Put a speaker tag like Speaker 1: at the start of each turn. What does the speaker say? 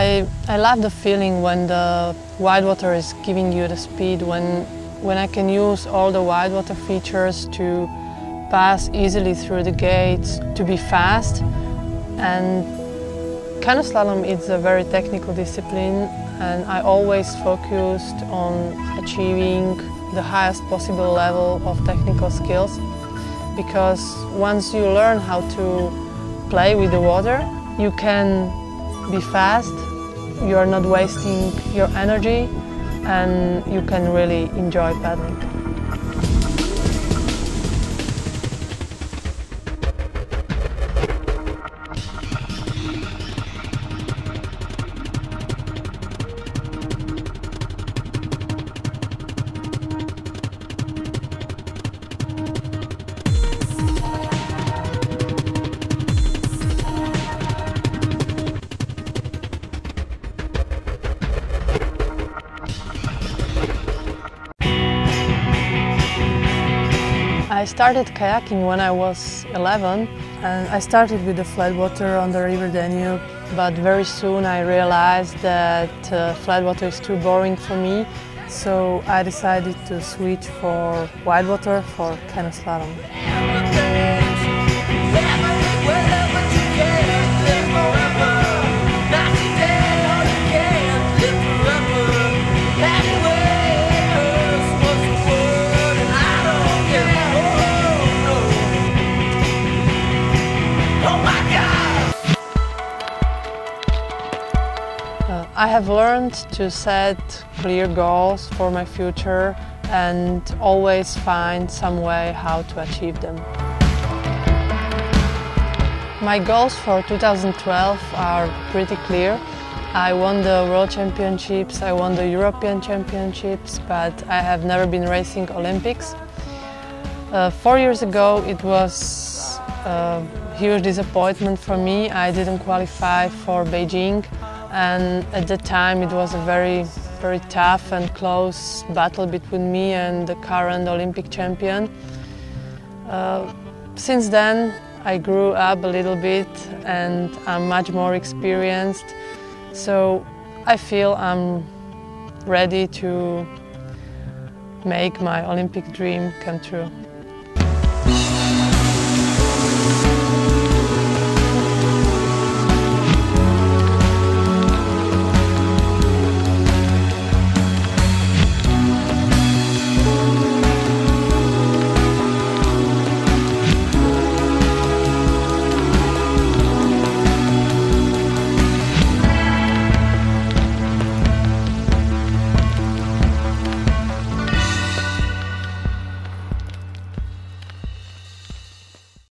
Speaker 1: I love the feeling when the whitewater is giving you the speed, when I can use all the whitewater features to pass easily through the gates, to be fast. And canoe slalom is a very technical discipline, and I always focused on achieving the highest possible level of technical skills, because once you learn how to play with the water, you can be fast, you are not wasting your energy, and you can really enjoy paddling. I started kayaking when I was 11, and I started with the flat water on the river Danube, but very soon I realized that flat water is too boring for me, so I decided to switch for whitewater for canoe slalom. I have learned to set clear goals for my future and always find some way how to achieve them. My goals for 2012 are pretty clear. I won the World Championships, I won the European Championships, but I have never been racing Olympics. 4 years ago it was a huge disappointment for me. I didn't qualify for Beijing. And at that time it was a very tough and close battle between me and the current Olympic champion. Since then I grew up a little bit and I'm much more experienced, so I feel I'm ready to make my Olympic dream come true.